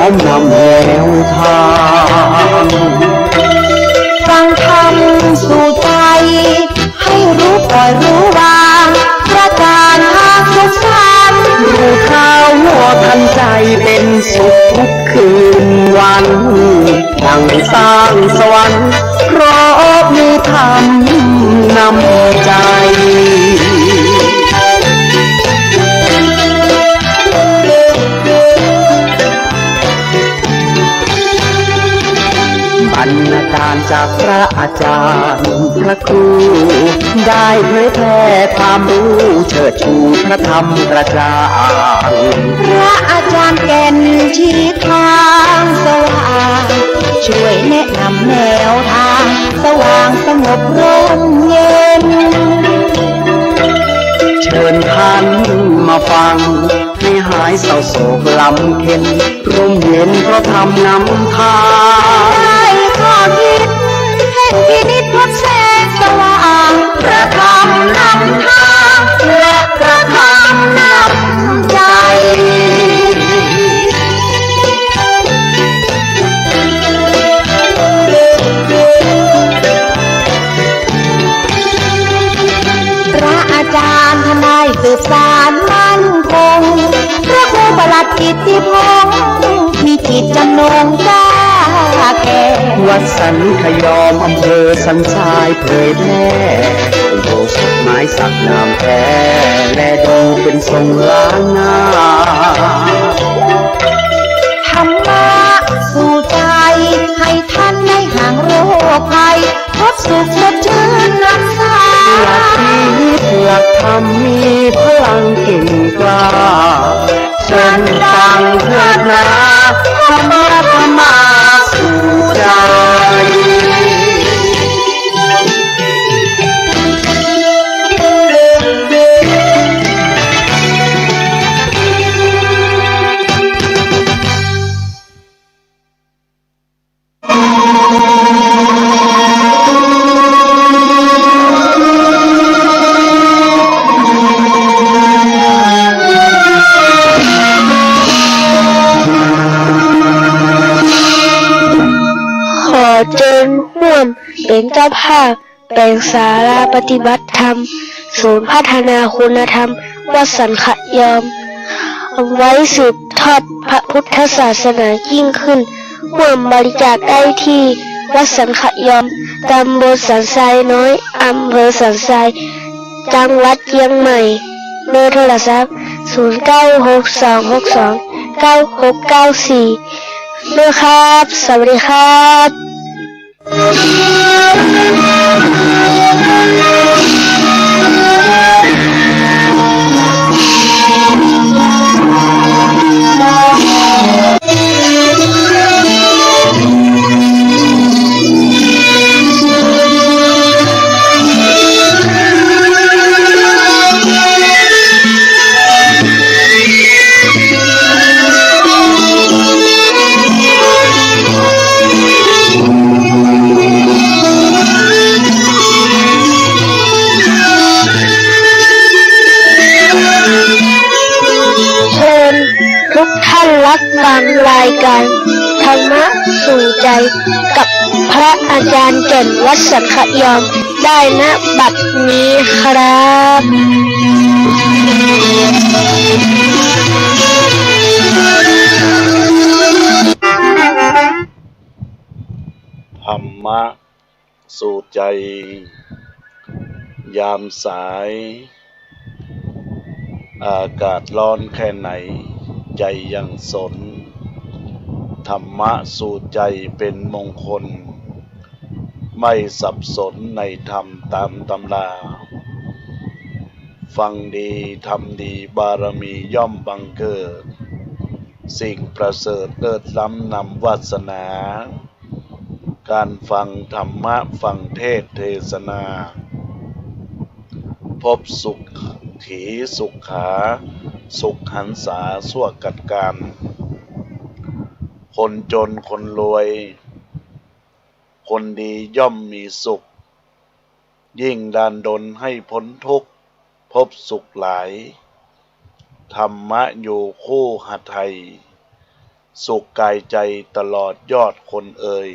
อมนำแนวทางฟังธรรมสู่ใจให้รู้ปล่อยรู้วางประการทางสุขสันต์รู้ข่าวหัวทันใจเป็นสุขทุกคืนวันดังสร้างสวรรค์เพราะมีธรรมนำใจบรรณาการจากพระอาจารย์พระครูได้เผยแพร่ความรู้เชิดชูพระธรรมกระจ่างพระอาจารย์แก่นชี้ทางสว่างช่วยแนะนำแนวทางสว่างสงบร่มเย็นเชิญท่านมาฟังให้หายเศร้าโศกลำเค็ญร่มเย็นเพราะธรรมนำทางได้ข้อคิดให้พินิจพบแสงสว่างพระธรรมนำทางและพระธรรมนำใจพระอาจารย์ทนายสืบสารมั่นคงพระครูประหลัดกิตติพงษ์มีจิตจำนงกล้าแก่วัดสันขยอมอำเภอสันทรายเผยแพร่โบสถ์ไม้สักนามแท้และดูเป็นทรงล้านนาธรรมะสู่ใจให้ท่านได้ห่างโรคภัยพบสุขสดชื่นรักษาหลักชีวิตหลักธรรมมีพลังเก่งกล้าเชิญฟังเถิดนะธรรมะธรรมาสู่ใจเจิญร่วมเป็นเจ้าภาพแปลงศาลาปฏิบัติธรรมศูนย์พัฒนาคุณธรรมวัดสันขะยอมไว้สืบทอดพระพุทธศาสนายิ่งขึ้นร่วมบริจาคได้ที่วัดสันขะยอมตำบลสันทรายน้อยอำเภอสันทรายจังหวัดเชียงใหม่เบอร์โทรศัพท์0962629694ด้วยครับสวัสดีครับทุกท่านรับฟังรายการธรรมะสู่ใจกับพระอาจารย์แก่นวัดสันขะยอมได้ณบัดนี้ครับธรรมะสู่ใจยามสายอากาศร้อนแค่ไหนใจยังสนธรรมะสู่ใจเป็นมงคลไม่สับสนในธรรมตามตำราฟังดีทำดีบารมีย่อมบังเกิดสิ่งประเสริฐเลิศล้ำนำวาสนาการฟังธรรมะฟังเทศเทศนาพบสุขขีสุขขาสุขหันษาสั่วกัดการคนจนคนรวยคนดีย่อมมีสุขยิ่งดานดลให้พ้นทุกข์พบสุขหลายธรรมะอยู่คู่หทัย สุขกายใจตลอดยอดคนเอ่ย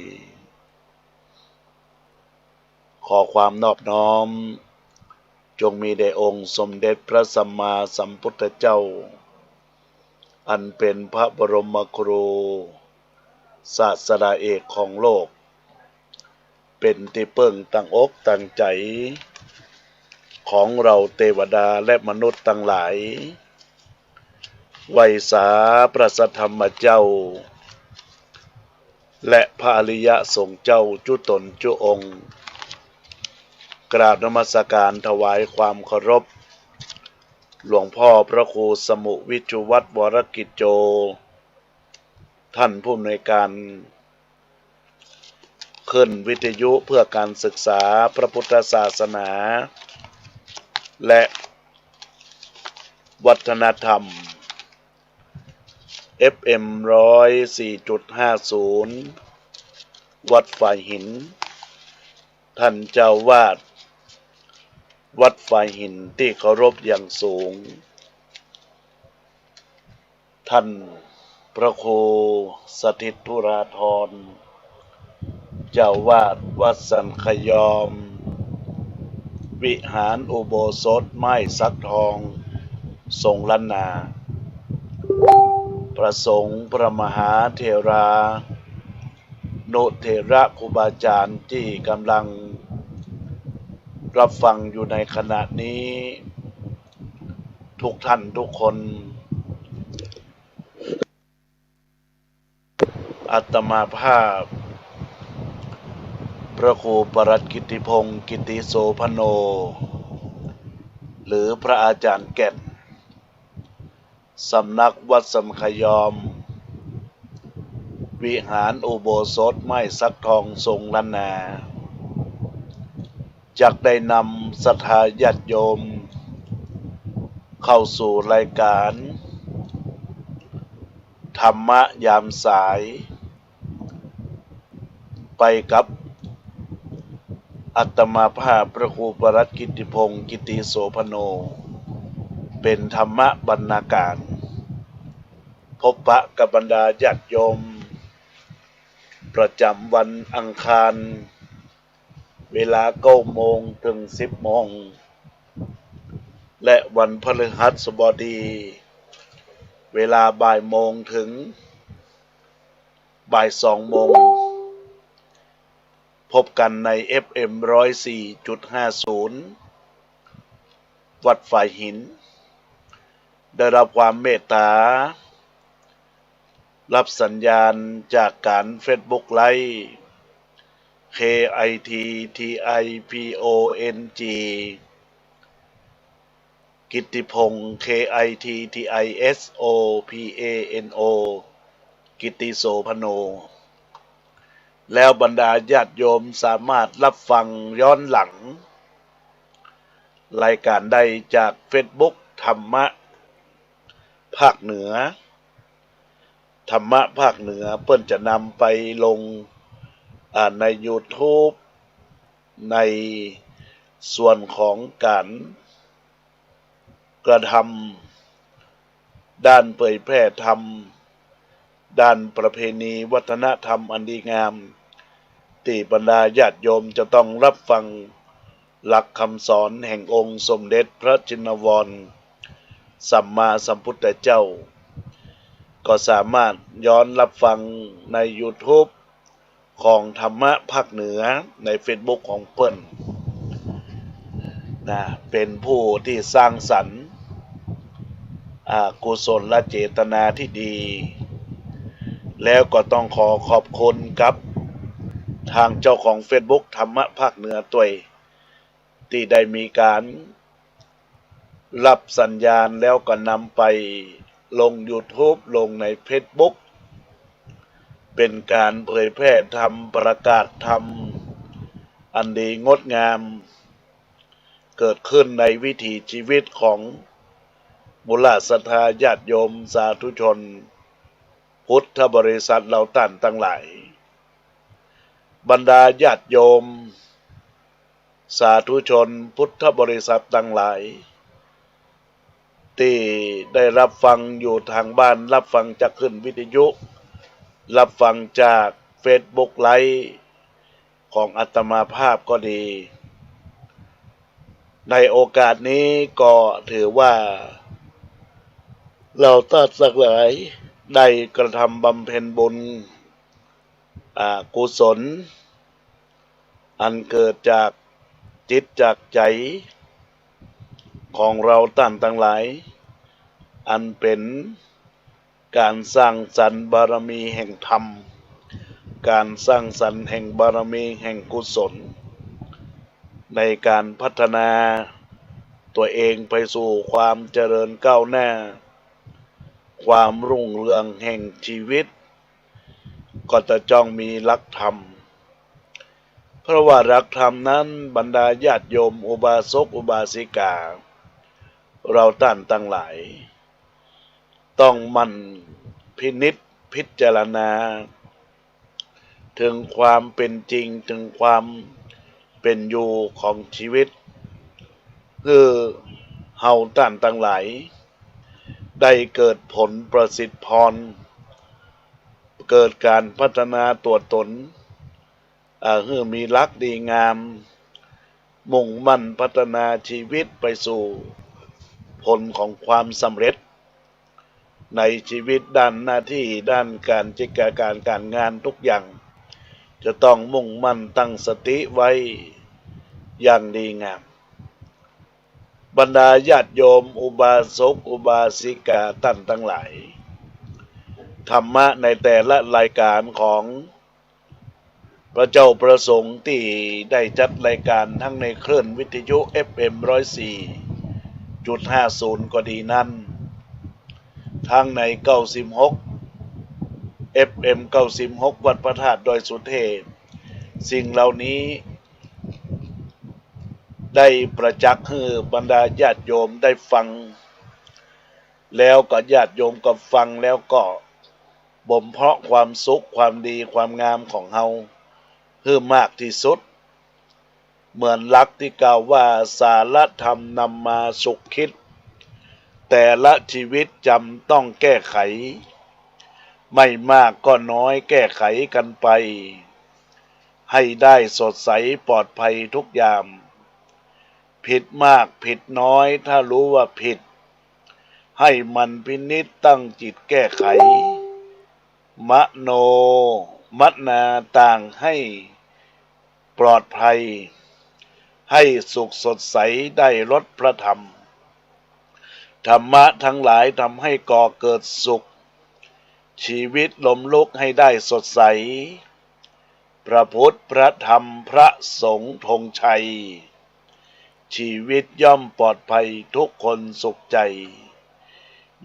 ขอความนอบน้อมจงมีแด่องค์สมเด็จพระสัมมาสัมพุทธเจ้าอันเป็นพระบรมครูศาสดาเอกของโลกเป็นที่พึ่งตั้งอกตั้งใจของเราเทวดาและมนุษย์ทั้งหลายไวยสาประสธรรมเจ้าและพระอริยสงฆ์เจ้าจุตนจุองค์กราบนมัสการถวายความเคารพหลวงพ่อพระครูสมุวิชุวัฒน์วรกิจโจท่านผู้อำนวยการขึ้นวิทยุเพื่อการศึกษาพระพุทธศาสนาและวัฒนธรรม FM 104.50 วัดฝ่ายหินท่านเจ้าวาดวัดฝ่ายหินที่เคารพอย่างสูงท่านพระครูสถิตธุราธรเจ้าวาดวัดสันขยอมวิหารอุโบสถไม้สักทองทรงล้านนาพระสงฆ์พระมหาเถรานุเถระครูบาอาจารย์ที่กำลังรับฟังอยู่ในขณะนี้ทุกท่านทุกคนอาตมาภาพพระครูปรัตน์กิติพงศ์กิติโสพโนหรือพระอาจารย์แก่นสำนักวัดสัมขยอมวิหารอุโบสถไม้สักทองทรงล้านนาจักได้นำศรัทธาญาติโยมเข้าสู่รายการธรรมะยามสายไปกับอาตมาภาพพระครูปรัตน์กิติพงศ์กิติโสพโนเป็นธรรมะบรรณาการพบปะกับบรรดาญาติโยมประจำวันอังคารเวลา9 โมงถึง10 โมงและวันพฤหัสบดีเวลาบ่ายโมงถึงบ่าย2 โมงพบกันใน FM 104.50 วัดฝ่ายหินได้รับความเมตตารับสัญญาณจากการ Facebook ไลฟ์ KITTIPONG กิตติพงศ์ KITTISOPANO กิตติโสพโนแล้วบรรดาญาติโยมสามารถรับฟังย้อนหลังรายการได้จาก Facebook ธรรมะภาคเหนือธรรมะภาคเหนือเพิ่นจะนำไปลงใน YouTube ในส่วนของการกระทำด้านเผยแพร่ธรรมด้านประเพณีวัฒนธรรมอันดีงามที่บรรดาญาติโยมจะต้องรับฟังหลักคำสอนแห่งองค์สมเด็จพระชินวรสัมมาสัมพุทธเจ้าก็สามารถย้อนรับฟังใน YouTube ของธรรมะภาคเหนือใน Facebook ของเพิ่นเป็นผู้ที่สร้างสรรค์กุศลและเจตนาที่ดีแล้วก็ต้องขอขอบคุณกับทางเจ้าของ Facebook ธรรมะภาคเหนือตัวยที่ได้มีการรับสัญญาณแล้วก็นำไปลง YouTube ลงใน Facebook เป็นการเผยแพร่ธรรมประกาศธรรมอันดีงดงามเกิดขึ้นในวิถีชีวิตของบุรศรัทธาญาติโยมสาธุชนพุทธบริษัทเหล่าท่านทั้งหลายบรรดาญาติโยมสาธุชนพุทธบริษัททั้งหลายที่ได้รับฟังอยู่ทางบ้านรับฟังจากขึ้นวิทยุ รับฟังจากเฟซบุ๊กไลฟ์ของอาตมาภาพก็ดี ในโอกาสนี้ก็ถือว่าเราตัดสักหลายได้กระทำบำเพ็ญบุญกุศลอันเกิดจากจิตจากใจของเราท่านทั้งหลายอันเป็นการสร้างสรรค์บารมีแห่งธรรมการสร้างสรรค์แห่งบารมีแห่งกุศลในการพัฒนาตัวเองไปสู่ความเจริญก้าวหน้าความรุ่งเรืองแห่งชีวิตก็จะจ้องมีหลักธรรมเพราะว่าหลักธรรมนั้นบรรดาญาติโยมอุบาสกอุบาสิกาเราท่านทั้งหลายต้องมั่นพินิจพิจารณาถึงความเป็นจริงถึงความเป็นอยู่ของชีวิตคือเฮาท่านทั้งหลายได้เกิดผลประสิทธิพรเกิดการพัฒนาตัวตนคือมีลักษณ์ดีงามมุ่งมั่นพัฒนาชีวิตไปสู่ผลของความสำเร็จในชีวิตด้านหน้าที่ด้านการจัดการงานทุกอย่างจะต้องมุ่งมั่นตั้งสติไว้อย่างดีงามบรรดาญาติโยมอุบาสกอุบาสิกาท่านทั้งหลายธรรมะในแต่ละรายการของพระเจ้าประสงค์ที่ได้จัดรายการทั้งในคลื่นวิทยุ FM 104.50 ก็ดีนั้นทั้งใน96 FM 96วัดพระธาตุดอยสุเทพสิ่งเหล่านี้ได้ประจักษ์ให้บรรดาญาติโยมได้ฟังแล้วก็ญาติโยมก็ฟังแล้วก็บ่มเพาะความสุขความดีความงามของเฮาเพิ่มมากที่สุดเหมือนหลักที่กล่าวว่าสารธรรมนำมาสุขคิดแต่ละชีวิตจำต้องแก้ไขไม่มากก็น้อยแก้ไขกันไปให้ได้สดใสปลอดภัยทุกอย่างผิดมากผิดน้อยถ้ารู้ว่าผิดให้มันพินิจตั้งจิตแก้ไขมโนมันาต่างให้ปลอดภัยให้สุขสดใสได้รสพระธรรมธรรมะทั้งหลายทำให้ก่อเกิดสุขชีวิตลมลุกให้ได้สดใสพระพุทธพระธรรมพระสงฆ์ธงชัยชีวิตย่อมปลอดภัยทุกคนสุขใจ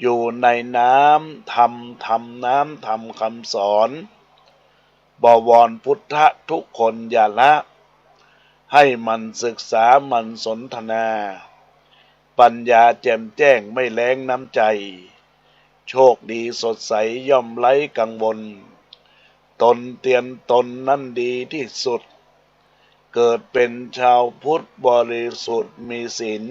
อยู่ในน้ำธรรมน้ำธรรมคำสอนบวรพุทธะทุกคนอย่าละให้มันศึกษามันสนทนาปัญญาแจ่มแจ้งไม่แล้งน้ำใจโชคดีสดใสย่อมไร้กังวลตนเตียนตนนั่นดีที่สุดเกิดเป็นชาวพุทธบริสุทธิ์มีศีล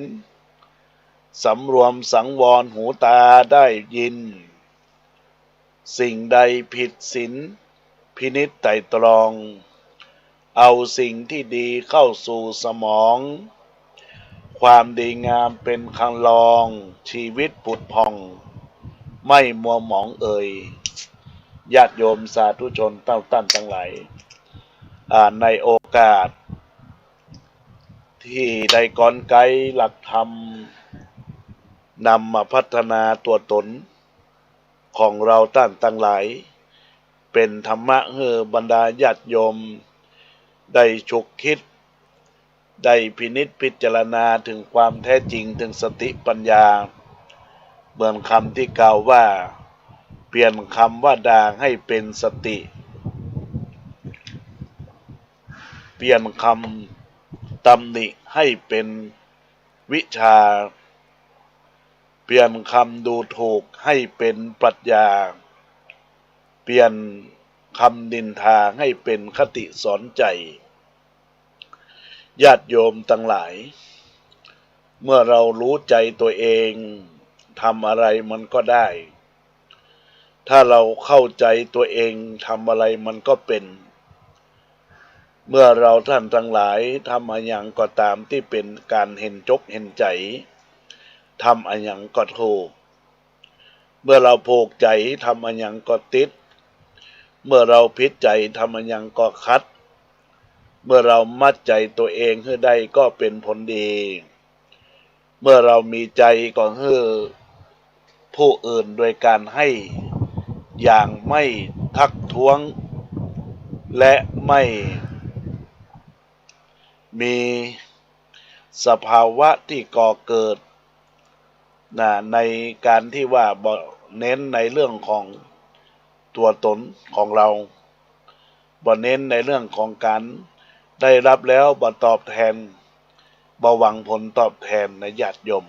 สำรวมสังวรหูตาได้ยินสิ่งใดผิดศีลพินิจไตร่ตรองเอาสิ่งที่ดีเข้าสู่สมองความดีงามเป็นคันลองชีวิตผุดผ่องไม่มัวหมองญาติโยมสาธุชนเต้าตั้นทั้งหลายในโอกาสที่ได้กลไกหลักธรรมนำมาพัฒนาตัวตนของเราท่านทั้งหลายเป็นธรรมะให้บรรดาญาติโยมได้ฉุกคิดได้พินิจพิจารณาถึงความแท้จริงถึงสติปัญญาเหมือนคำที่กล่าวว่าเปลี่ยนคำว่าด่างให้เป็นสติเปลี่ยนคำตำหนิให้เป็นวิชาเปลี่ยนคำดูถูกให้เป็นปรัชญาเปลี่ยนคำนินทาให้เป็นคติสอนใจญาติโยมทั้งหลายเมื่อเรารู้ใจตัวเองทำอะไรมันก็ได้ ถ้าเราเข้าใจตัวเองทำอะไรมันก็เป็น เมื่อเราท่านทั้งหลายทำอะไรอย่างก็ตามที่เป็นการเห็นจกเห็นใจทำอะไรอย่างก็ถูกเมื่อเราผูกใจทำอะไรอย่างก็ติดเมื่อเราพิจใจทำอะไรอย่างก็คัดเมื่อเรามัดใจตัวเองให้ได้ก็เป็นผลดีเมื่อเรามีใจก็ให้ผู้อื่นโดยการให้อย่างไม่ทักท้วงและไม่มีสภาวะที่ก่อเกิดในการที่ว่าเน้นในเรื่องของตัวตนของเราเน้นในเรื่องของการได้รับแล้วตอบแทนหวังผลตอบแทนในญาติโยม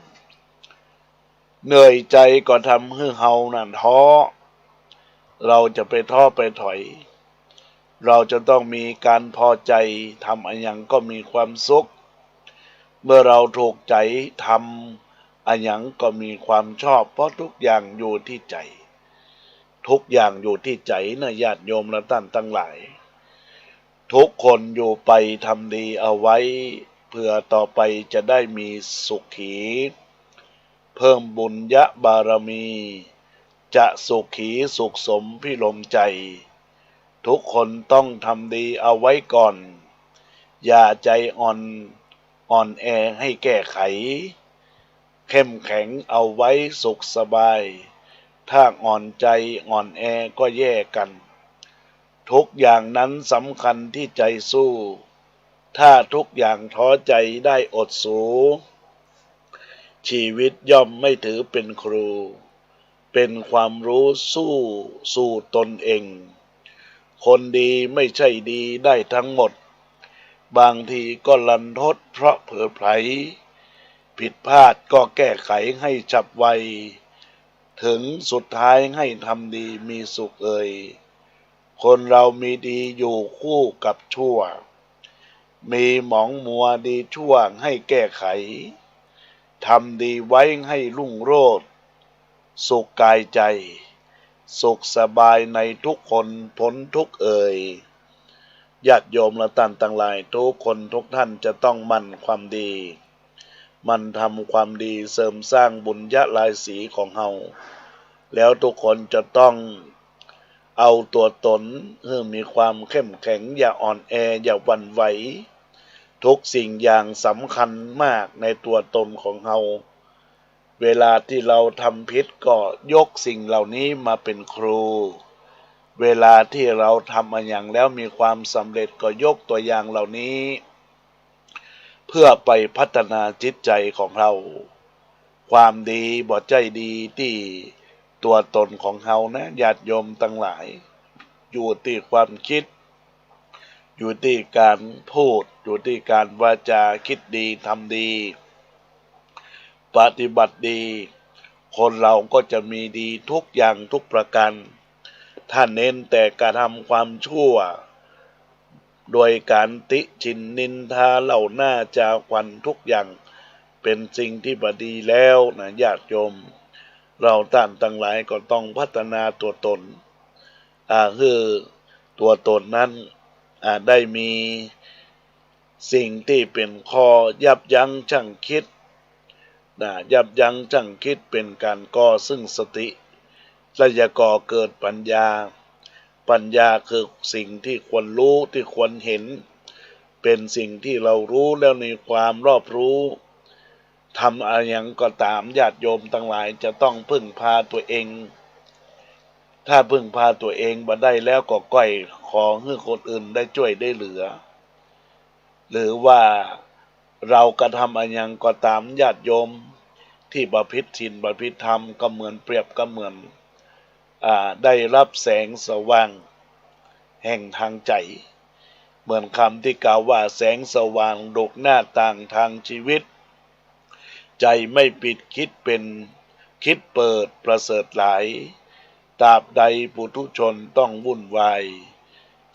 เหนื่อยใจก็ทำให้เฮานั่นท้อเราจะไปท้อไปถอยเราจะต้องมีการพอใจทำอะไรอย่างก็มีความสุขเมื่อเราถูกใจทำอะไรอย่างก็มีความชอบเพราะทุกอย่างอยู่ที่ใจทุกอย่างอยู่ที่ใจนะญาติโยมและท่านทั้งหลายทุกคนอยู่ไปทำดีเอาไว้เพื่อต่อไปจะได้มีสุขีเพิ่มบุญญะบารมีจะสุขีสุขสมพิรมใจทุกคนต้องทำดีเอาไว้ก่อนอย่าใจอ่อนแอให้แก้ไขเข้มแข็งเอาไว้สุขสบายถ้าอ่อนใจอ่อนแอก็แย่กันทุกอย่างนั้นสำคัญที่ใจสู้ถ้าทุกอย่างท้อใจได้อดสูชีวิตย่อมไม่ถือเป็นครูเป็นความรู้สู่ตนเองคนดีไม่ใช่ดีได้ทั้งหมดบางทีก็ลันทดเพราะเผลอไผลผิดพลาดก็แก้ไขให้ฉับไวถึงสุดท้ายให้ทำดีมีสุขคนเรามีดีอยู่คู่กับชั่วมีหมองมัวดีชั่วให้แก้ไขทำดีไว้ให้รุ่งโรจน์สุขกายใจสุขสบายในทุกคนพ้นทุกญาติโยมและท่านทั้งหลายทุกคนทุกท่านจะต้องหมั่นความดีมันทำความดีเสริมสร้างบุญญาลายสีของเฮาแล้วทุกคนจะต้องเอาตัวตนให้มีความเข้มแข็งอย่าอ่อนแออย่าหวั่นไหวทุกสิ่งอย่างสำคัญมากในตัวตนของเฮาเวลาที่เราทำผิดก็ยกสิ่งเหล่านี้มาเป็นครูเวลาที่เราทำอะไรอย่างแล้วมีความสำเร็จก็ยกตัวอย่างเหล่านี้เพื่อไปพัฒนาจิตใจของเราความดีบ่ใจดีที่ตัวตนของเฮานะญาติโยมทั้งหลายอยู่ที่ความคิดอยู่ที่การพูดอยู่ที่การวาจาคิดดีทำดีปฏิบัติดีคนเราก็จะมีดีทุกอย่างทุกประการถ้าเน้นแต่การทำความชั่วโดยการติฉินนินทาเหล่าหน้าจาควันทุกอย่างเป็นสิ่งที่บดีแล้วนะญาติโยมเราท่านทั้งหลายก็ต้องพัฒนาตัวตนคือตัวตนนั้นได้มีสิ่งที่เป็นข้อยับยั้งชั่งคิดยับยั้งชั่งคิดเป็นการก่อซึ่งสติและจะก่อเกิดปัญญาคือสิ่งที่ควรรู้ที่ควรเห็นเป็นสิ่งที่เรารู้แล้วในความรอบรู้ทำอะไรอย่างก็ตามญาติโยมทั้งหลายจะต้องพึ่งพาตัวเองถ้าพึ่งพาตัวเองบ่ได้แล้วก็ก้อยขอให้คนอื่นได้ช่วยได้เหลือหรือว่าเรากระทำอะไรอย่างก็ตามญาติโยมที่ประพฤติศีลประพฤติธรรมก็เหมือนเปรียบก็เหมือนได้รับแสงสว่างแห่งทางใจเหมือนคำที่กล่าวว่าแสงสว่างดกหน้าต่างทางชีวิตใจไม่ปิดคิดเป็นคิดเปิดประเสริฐหลายตราบใดปุถุชนต้องวุ่นวาย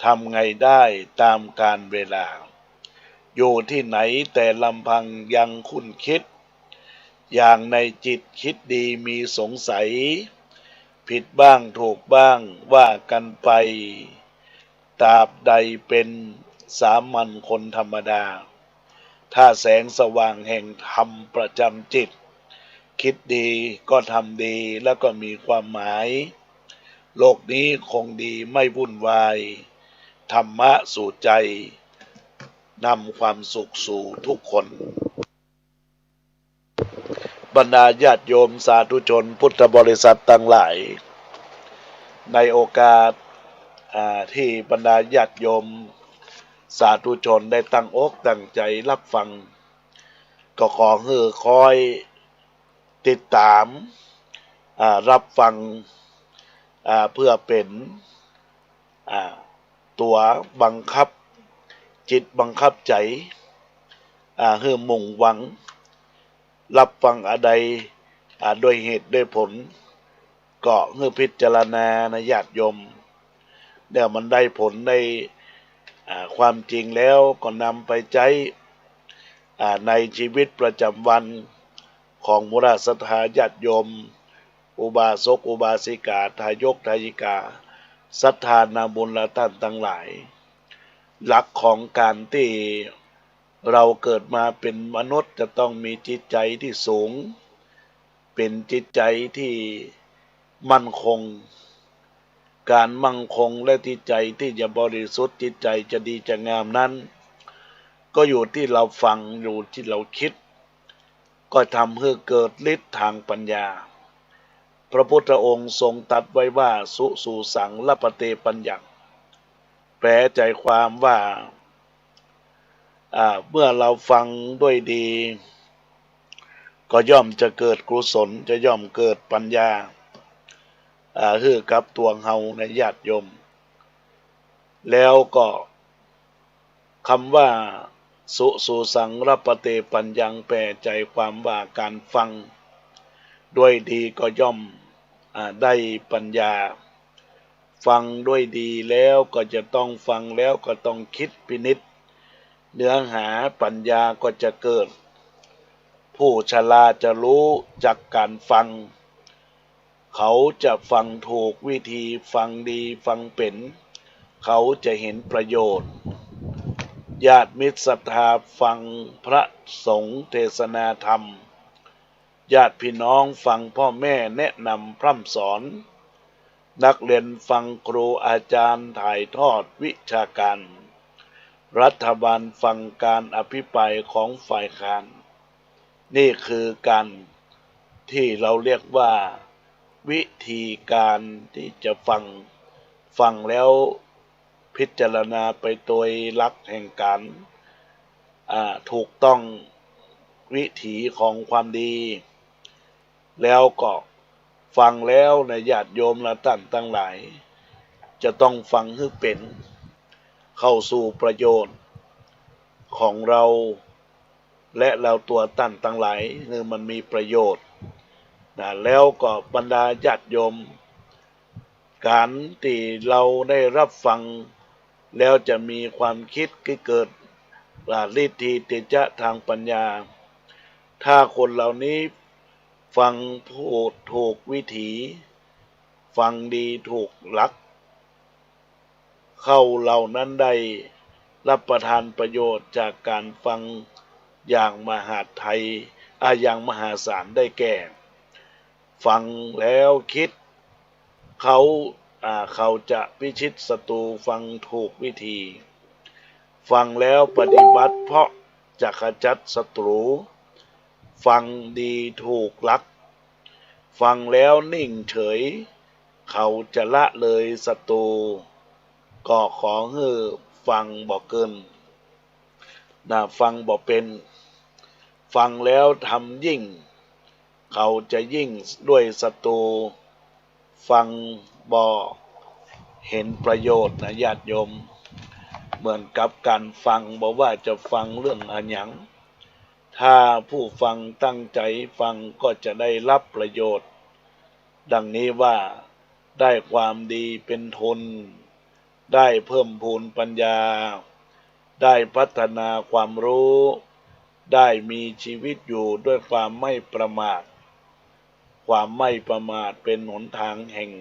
ทำไงได้ตามกาลเวลาอยู่ที่ไหนแต่ลำพังยังคุ้นคิดอย่างในจิตคิดดีมีสงสัย ผิดบ้างถูกบ้างว่ากันไปตราบใดเป็นสามัญคนธรรมดาถ้าแสงสว่างแห่งธรรมประจำจิตคิดดีก็ทำดีแล้วก็มีความหมายโลกนี้คงดีไม่วุ่นวายธรรมะสู่ใจนำความสุขสู่ทุกคนบรรดาญาติโยมสาธุชนพุทธบริษัททั้งหลายในโอกาสที่บรรดาญาติโยมสาธุชนได้ตั้งอกตั้งใจรับฟังก็ขอให้คอยติดตามรับฟังเพื่อเป็นตัวบังคับจิตบังคับใจให้มุ่งหวังรับฟังอะไรโดยเหตุด้วยผลก็ให้พิจารณานะญาติโยมเดี๋ยวมันได้ผลในความจริงแล้วก็นำไปใช้ในชีวิตประจำวันของมุราศรัทธาญาติโยมอุบาสกอุบาสิกาทายกทายิกาศรัทธานาบุญและท่านทั้งหลายหลักของการที่เราเกิดมาเป็นมนุษย์จะต้องมีจิตใจที่สูงเป็นจิตใจที่มั่นคงการมั่นคงและจิตใจที่จะบริสุทธิ์จิตใจจะดีจะงามนั้นก็อยู่ที่เราฟังอยู่ที่เราคิดก็ทำให้เกิดฤทธิ์ทางปัญญาพระพุทธองค์ทรงตรัสไว้ว่าสุสูสังละปะเตปัญญังแปลใจความว่าเมื่อเราฟังด้วยดีก็ย่อมจะเกิดกุศลจะย่อมเกิดปัญญาฮือกับตัวเฮาในญาติโยมแล้วก็คำว่าสุสูสังละปะเตปัญญังแปลใจความว่าการฟังด้วยดีก็ย่อมได้ปัญญาฟังด้วยดีแล้วก็จะต้องฟังแล้วก็ต้องคิดพินิจเนื้อหาปัญญาก็จะเกิดผู้ฉลาดจะรู้จากการฟังเขาจะฟังถูกวิธีฟังดีฟังเป็นเขาจะเห็นประโยชน์ญาติมิตรศรัทธาฟังพระสงฆ์เทศนาธรรมญาติพี่น้องฟังพ่อแม่แนะนำพร่ำสอนนักเรียนฟังครูอาจารย์ถ่ายทอดวิชาการรัฐบาลฟังการอภิปรายของฝ่ายค้านนี่คือการที่เราเรียกว่าวิธีการที่จะฟังแล้วพิจารณาไปโดยหลักแห่งการถูกต้องวิถีของความดีแล้วก็ฟังแล้วในญาติโยมและท่านทั้งหลายจะต้องฟังให้เป็นเข้าสู่ประโยชน์ของเราและเราตัวท่านทั้งหลายคือมันมีประโยชน์แล้วก็บรรดาญาติโยมการที่เราได้รับฟังแล้วจะมีความคิดเกิดฤทธิติจะทางปัญญาถ้าคนเหล่านี้ฟังพูดถูกวิถีฟังดีถูกหลักเข้าเหล่านั้นได้รับประทานประโยชน์จากการฟังอย่างมหาไทยอย่างมหาศาลได้แก่ฟังแล้วคิดเขาจะพิชิตศัตรูฟังถูกวิธีฟังแล้วปฏิบัติเพราะจะขจัดศัตรูฟังดีถูกหลักฟังแล้วนิ่งเฉยเขาจะละเลยศัตรูก็ขอให้ฟังบ่เกินฟังบ่เป็นฟังแล้วทำยิ่งเขาจะยิ่งด้วยศัตรูฟังบ่เห็นประโยชน์นะญาติโยมเหมือนกับการฟังบอกว่าจะฟังเรื่องอะไรอย่างถ้าผู้ฟังตั้งใจฟังก็จะได้รับประโยชน์ดังนี้ว่าได้ความดีเป็นทุนได้เพิ่มพูนปัญญาได้พัฒนาความรู้ได้มีชีวิตอยู่ด้วยความไม่ประมาท ความไม่ประมาทเป็นหนทางแห่ง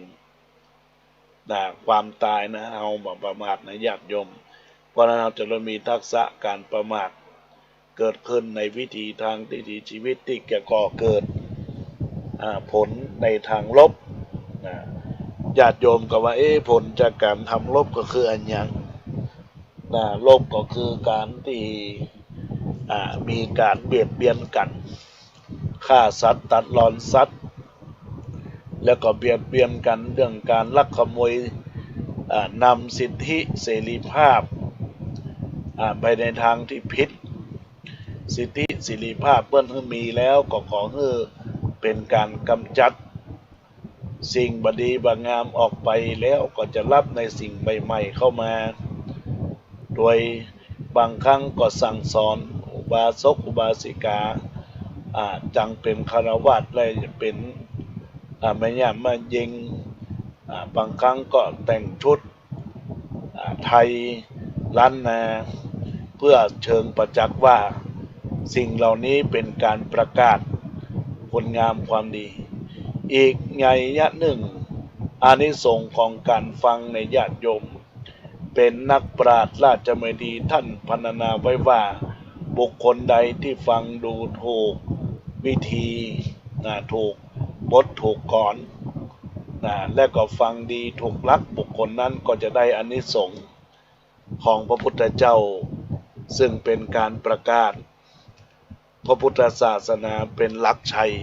ความตายนะเอาบ่ประมาทนะญาติโยมเพราะนั้นเราจะมีทักษะการประมาทเกิดขึ้นในวิถีทางที่ดีชีวิตที่จะก่อเกิดผลในทางลบญาติโยมก็ว่าผลจากการทำลบก็คืออันยังลบก็คือการที่มีการเบียดเบียนกันฆ่าสัตว์ตัดรอนสัตว์แล้วก็เบียดเบียนกันเรื่องการลักขโมยนำสิทธิเสรีภาพไปในทางที่ผิดสิทธิเสรีภาพเพิ่นมีแล้วก็ขอให้เป็นการกำจัดสิ่งบดีบางามออกไปแล้วก็จะรับในสิ่งใหม่ๆเข้ามาโดยบางครั้งก็สั่งสอนอุบาสกอุบาสิกาจังเป็นฆราวาสและจะเป็นไม่ยามมายิงบางครั้งก็แต่งชุดไทยล้านนาเพื่อเชิงประจักษ์ว่าสิ่งเหล่านี้เป็นการประกาศคุณงามความดีอีกไงยะหนึ่งอานิสงส์ของการฟังในญาติโยมเป็นนักปราชญ์ราชเมธีท่านพรรณนาไว้ว่าบุคคลใดที่ฟังดูถูกวิธีถูกบทถูกกรและก็ฟังดีถูกลักบุคคลนั้นก็จะได้อานิสงส์ของพระพุทธเจ้าซึ่งเป็นการประกาศพระพุทธศาสนาเป็นหลักชัย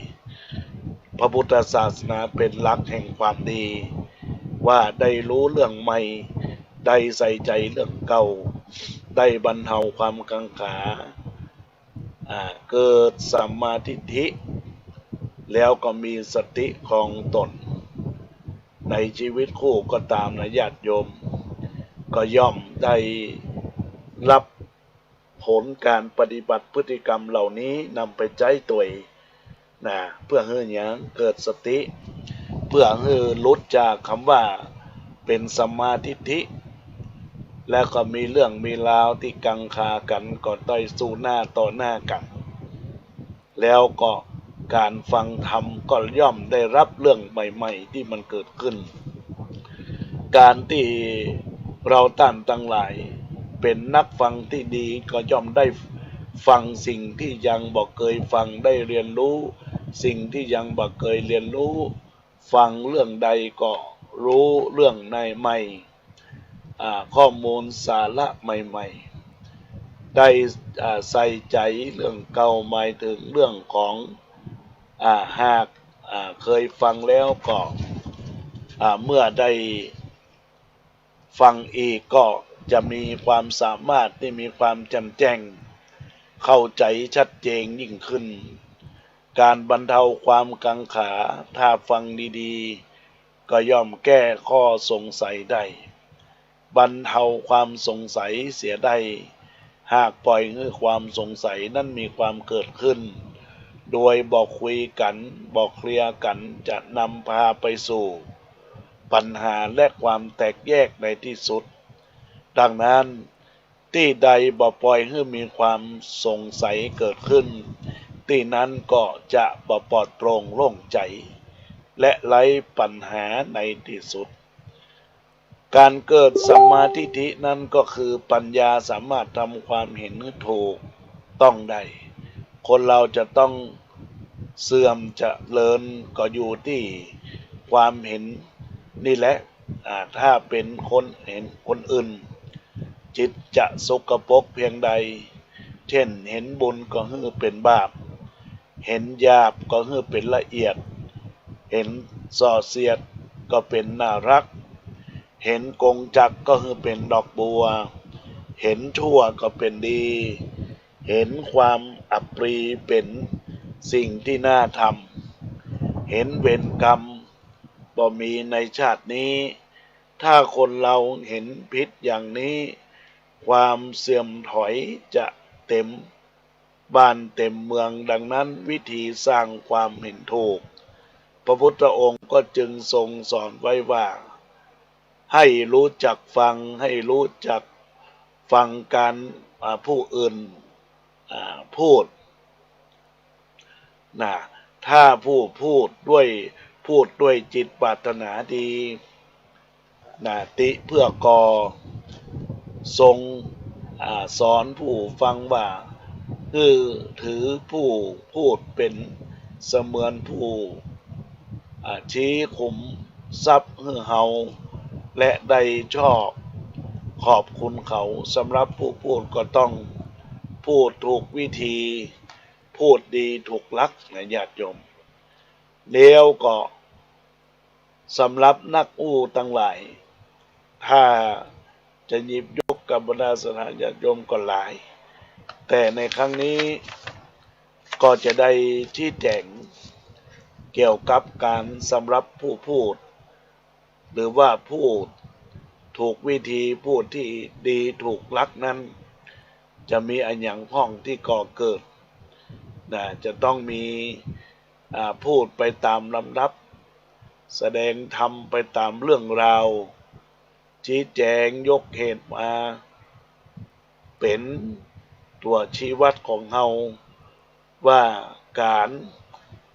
พระพุทธศาสนาเป็นหลักแห่งความดีว่าได้รู้เรื่องใหม่ได้ใส่ใจเรื่องเก่าได้บรรเทาความกังขาเกิดสัมมาทิฏฐิแล้วก็มีสติครองตนในชีวิตคู่ก็ตามนะญาติโยมก็ย่อมได้รับผลการปฏิบัติพฤติกรรมเหล่านี้นำไปใช้ตัวเพื่อให้ยังเกิดสติเพื่อให้หลุดจากคำว่าเป็นสัมมาทิฏฐิแล้วก็มีเรื่องมีราวที่กังขากันก็ได้สู้หน้าต่อหน้ากันแล้วก็การฟังธรรมก็ย่อมได้รับเรื่องใหม่ๆที่มันเกิดขึ้นการที่เราท่านทั้งหลายเป็นนักฟังที่ดีก็ย่อมได้ฟังสิ่งที่ยังบ่เคยฟังได้เรียนรู้สิ่งที่ยังบ่เคยเรียนรู้ฟังเรื่องใดก็รู้เรื่องในใหม่ข้อมูลสาระใหม่ๆได้ใส่ใจเรื่องเก่าหมายถึงเรื่องของหากเคยฟังแล้วก็เมื่อได้ฟังอีกก็จะมีความสามารถที่มีความแจ่มแจ้งเข้าใจชัดเจนยิ่งขึ้นการบรรเทาความกังขาถ้าฟังดีๆก็ย่อมแก้ข้อสงสัยได้บรรเทาความสงสัยเสียได้หากปล่อยให้ความสงสัยนั้นมีความเกิดขึ้นโดยบอกคุยกันบอกเคลียร์กันจะนำพาไปสู่ปัญหาและความแตกแยกในที่สุดดังนั้นที่ใดบ่ปล่อยให้มีความสงสัยเกิดขึ้นที่นั้นก็จะบ่ปลอดโปร่งโล่งใจและไร้ปัญหาในที่สุดการเกิดสัมมาทิฏฐินั้นก็คือปัญญาสามารถทำความเห็นถูกต้องได้คนเราจะต้องเสื่อมเจริญก็อยู่ที่ความเห็นนี่แหละถ้าเป็นคนเห็นคนอื่นจิตจะสกปรกเพียงใดเช่นเห็นบุญก็ให้เป็นบาปเห็นหยาบก็ให้เป็นละเอียดเห็นส่อเสียดก็เป็นน่ารักเห็นกงจักรก็ให้เป็นดอกบัวเห็นชั่วก็เป็นดีเห็นความอับปรีเป็นสิ่งที่น่าทำเห็นเวรกรรมบ่มีในชาตินี้ถ้าคนเราเห็นพิษอย่างนี้ความเสื่อมถอยจะเต็มบ้านเต็มเมืองดังนั้นวิธีสร้างความเห็นถูกพระพุทธองค์ก็จึงทรงสอนไว้ว่าให้รู้จักฟังให้รู้จักฟังการผู้อื่นพูด ถ้าผู้พูดด้วยจิตปรารถนาดีนะติเพื่อก่อทรงสอนผู้ฟังว่าคือถือผู้พูดเป็นเสมือนผู้ชี้ขุมทรัพย์ให้เฮาและได้ชอบขอบคุณเขาสำหรับผู้พูดก็ต้องพูดถูกวิธีพูดดีถูกลักนะญาติโยมแล้วก็สำหรับนักอู้ทั้งหลายถ้าจะหยิบยกกับบรรดาสถานญาติโยมก็หลายแต่ในครั้งนี้ก็จะได้ชี้แจงเกี่ยวกับการสำหรับผู้พูดหรือว่าพูดถูกวิธีพูดที่ดีถูกลักนั้นจะมีอันอย่างพ้องที่ก่อเกิดนะจะต้องมีพูดไปตามลำดับแสดงธรรมไปตามเรื่องราวชี้แจงยกเหตุมาเป็นตัวชี้วัดของเฮาว่าการ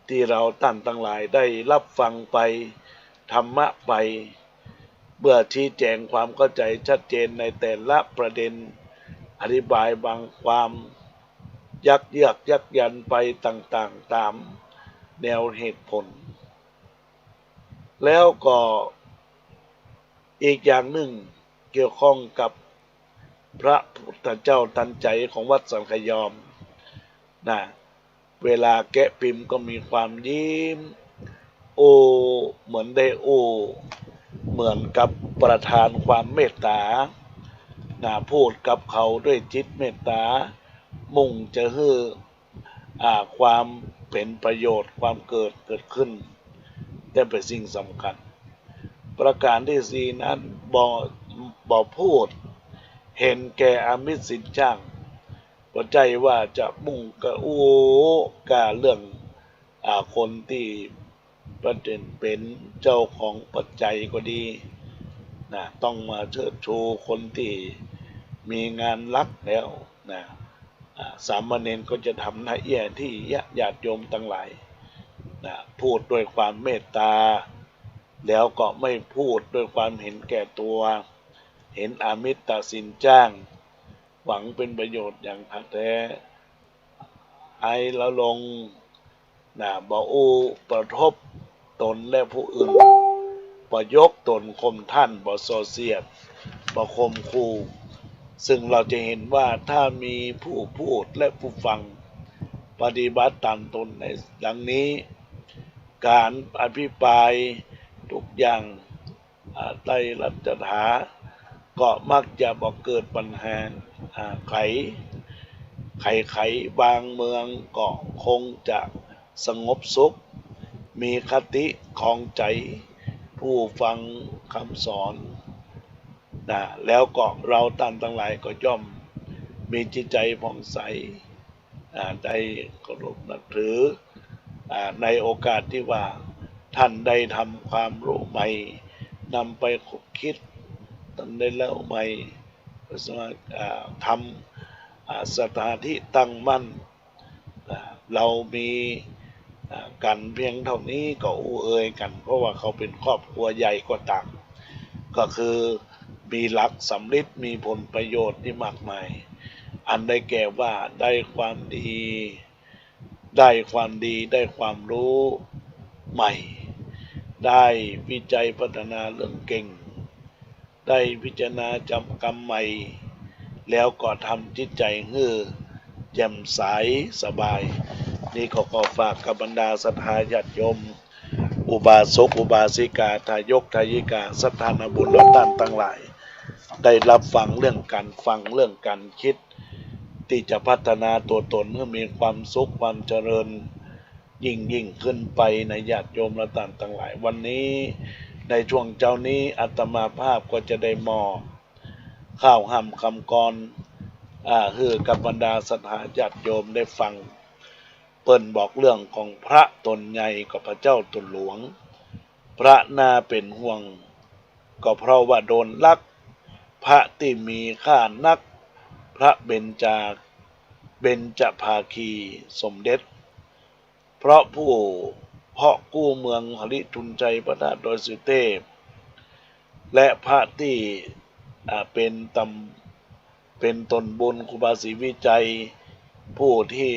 ที่เราท่านทั้งหลายได้รับฟังไปธรรมะไปเมื่อชี้แจงความเข้าใจชัดเจนในแต่ละประเด็นอธิบายบางความยักเยือกยักยันไปต่างๆตามแนวเหตุผลแล้วก็อีกอย่างหนึ่งเกี่ยวข้องกับพระพุทธเจ้าทันใจของวัดสังขยอมนะเวลาแกะพิมพ์ก็มีความยิ้มโอเหมือนได้โอเหมือนกับประทานความเมตตานะพูดกับเขาด้วยจิตเมตตามุ่งจะให้ความเป็นประโยชน์ความเกิดขึ้นแต่เป็นสิ่งสำคัญประการที่สี่นั้นบ่พูดเห็นแก่อามิตรสินจ้างปัจจัยว่าจะมุ่งกะเรื่องคนที่ประเด็นเป็นเจ้าของปัจจัยก็ดีนะต้องมาเชิดชูคนที่มีงานรักแล้วนะสามเณรก็จะทำหน้าเอี้ยที่ญาติโยมทั้งหลายนะพูดด้วยความเมตตาแล้วก็ไม่พูดด้วยความเห็นแก่ตัวเห็นอามิตรสินจ้างหวังเป็นประโยชน์อย่างแท้ไอ้ละลงนะบ่ประทบตนและผู้อื่นบ่ยกตนข่มท่านบ่โซเสียดบ่ข่มขู่ซึ่งเราจะเห็นว่าถ้ามีผู้พูดและผู้ฟังปฏิบัติตามตนในดังนี้การอภิปรายทุกอย่างไตรลัทธาก็มักจะบ่เกิดปัญหาไขบางเมืองก็คงจะสงบสุขมีคติของใจผู้ฟังคำสอนนะแล้วก็เราท่านทั้งหลายก็ย่อมมีจิตใจผ่องใสได้เคารพนับถือในโอกาสที่ว่าท่านได้ทำความรู้ใหม่นำไปคิดท่านได้เล่าใหม่ทำสถานที่ตั้งมั่นเรามีกันเพียงเท่านี้ก็เอ่ยกันเพราะว่าเขาเป็นครอบครัวใหญ่ก็ต่างก็คือมีหลักสำลิดมีผลประโยชน์ที่มากมายอันได้แก่ว่าได้ความดีได้ความรู้ใหม่ได้วิจัยพัฒนาเรื่องเก่งได้พิจารณาจำกรรมใหม่แล้วก็ทำจิตใจให้แจ่มใสสบายนี่ก็ขอฝากกับบรรดาศรัทธาญาติโยมอุบาสกอุบาสิกาทายกทายิกาศรัทธาบุญและท่านทั้งหลายได้รับฟังเรื่องการคิดที่จะพัฒนาตัวตนให้มีความสุขความเจริญยิ่งขึ้นไปในญาติโยมและท่านทั้งหลายวันนี้ในช่วงเจ้านี้อาตมาภาพก็จะได้มอบข้าวห่ำคำกรคือกับบรรดาศรัทธาญาติโยมได้ฟังเปิ้นบอกเรื่องของพระตนใหญ่กับพระเจ้าตนหลวงพระนาเป็นห่วงก็เพราะว่าโดนลักพระที่มีค่านักพระเบญจภาคีสมเด็จ เพราะผู้เพาะกู้เมืองหริทุนใจพระธาตุดอยสุเทพและพระที่เป็นตนบุญครูบาศรีวิจัยผู้ที่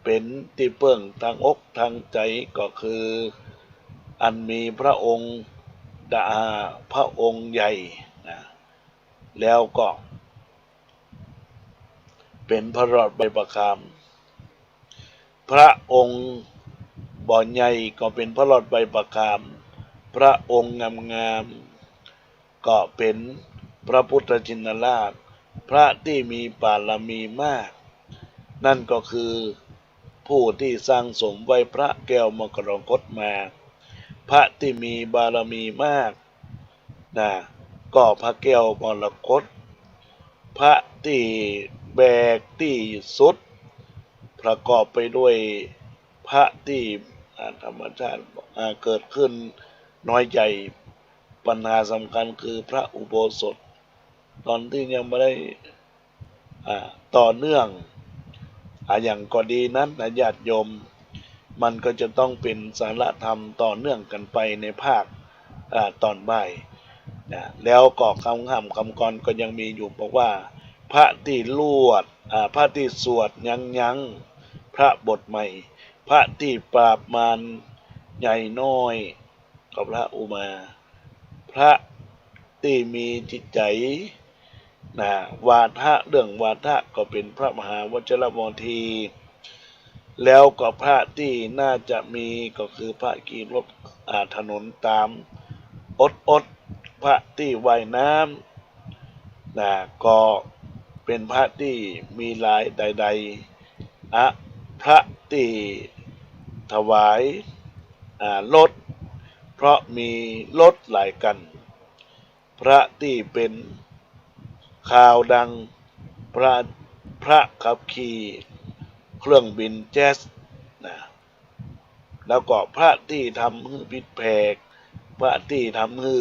เป็นที่เพิ่งทางอกทางใจก็คืออันมีพระองค์พระองค์ใหญ่นะแล้วก็เป็นพระรอดใบประคามพระองค์บ่อใหญ่ก็เป็นพระรอดใบประคามพระองค์งามๆก็เป็นพระพุทธชินราชพระที่มีบารมีมากนั่นก็คือผู้ที่สร้างสมไว้พระแก้วมรกตมาพระที่มีบารมีมากนะก็พระแก้วมรกตพระที่แบกที่สุดประกอบไปด้วยพระที่ธรรมชาติเกิดขึ้นน้อยใหญ่ปัญหาสำคัญคือพระอุโบสถตอนที่ยังไม่ได้ต่อเนื่องอย่างก็ดีนั้นญาติโยมมันก็จะต้องเป็นสาระธรรมต่อเนื่องกันไปในภาคตอนบ่ายนะแล้วก็คำกรก็ยังมีอยู่บอกว่าพระที่ลวดพระที่สวดยั้งพระบทใหม่พระที่ปราบมารใหญ่น้อยกับพระอุมาพระที่มีจิตใจวาทะเรื่องวาทะก็เป็นพระมหาวชิรวงทีแล้วก็พระที่น่าจะมีก็คือพระขี่รถถนนตามอดพระที่ว่ายน้ำก็เป็นพระที่มีลายใดๆพระที่ถวายรถเพราะมีรถหลายกันพระที่เป็นข่าวดังพระขับขี่เครื่องบินแจ๊สแล้วก็พระที่ทำให้ผิดแผกพระที่ทำให้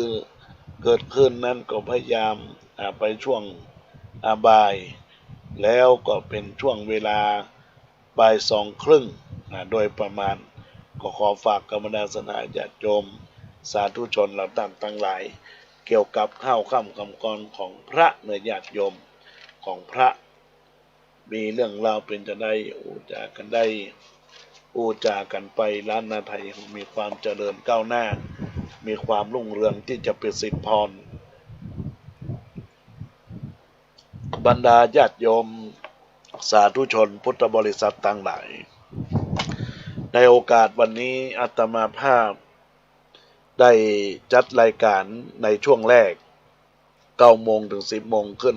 เกิดขึ้นนั้นก็พยายามไปช่วงบ่ายแล้วก็เป็นช่วงเวลาบ่าย2:30โดยประมาณก็ขอฝากกรรมดาสนาญาติโยมสาธุชนเหล่าท่านทั้งหลายเกี่ยวกับข้าวค่ำคำกรของพระเนื้อญาติโยมของพระมีเรื่องราวเป็นจะได้อูจากันได้อูจากันไปล้านนาไทยมีความเจริญก้าวหน้ามีความรุ่งเรืองที่จะประสิทธิพรบรรดาญาติโยมสาธุชนพุทธบริษัทต่างหลายในโอกาสวันนี้อาตมาภาพได้จัดรายการในช่วงแรก9 โมงถึง 10 โมงขึ้น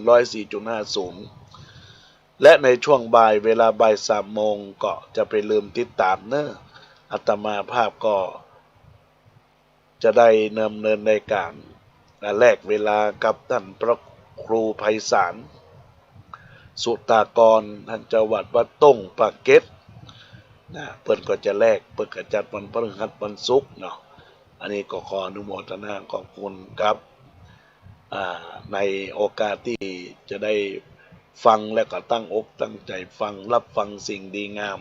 104.50 และในช่วงบ่ายเวลาบ่าย3 โมงก็จะไปลืมติดตามเนอะอาตมาภาพก็จะได้ดำเนินรายการแลกเวลากับท่านพระครูไพศาลสุตากรท่านเจ้าวัดวัดต้งปากเก็ตเพิ่นก็จะแลกเพิ่นก็จัดวันพฤหัสวันศุกร์เนาะอันนี้ก็ขออนุโมทนาขอบคุณครับในโอกาสที่จะได้ฟังและก็ตั้งอกตั้งใจฟังรับฟังสิ่งดีงาม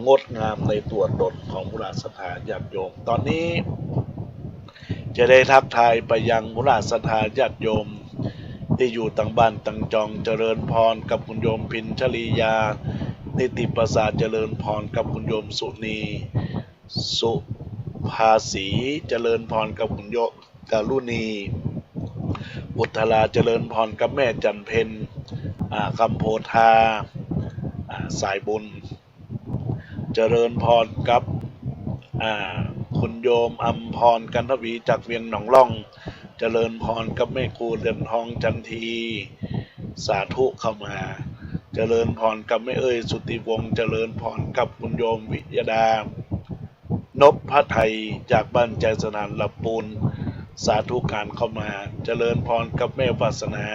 งดงามในตัวตนของบุราศรัทธาญาติโยมตอนนี้จะได้ทักทายไปยังบุราศรัทธาญาติโยมที่อยู่ต่างบ้านต่างจองเจริญพรกับคุณโยมพินชลียานิติประสาทเจริญพรกับคุณโยมสุนีสุภาษีเจริญพรกับคุณโยมกาลุณีบุตราเจริญพรกับแม่จันเพ็ญคำโพธาสายบุญเจริญพรกับคุณโยมอัมพรกันทวีจากเวียงหนองล่องเจริญพรกับแม่ครูเรือนทองจันทีสาธุเข้ามาเจริญพรกับแม่เอ้ยสุติวงศ์เจริญพรกับคุณโยมวิยดานพพระไทยจากบ้านใจสนานลับปูนสาธุการเข้ามาเจริญพรกับแม่วาสนา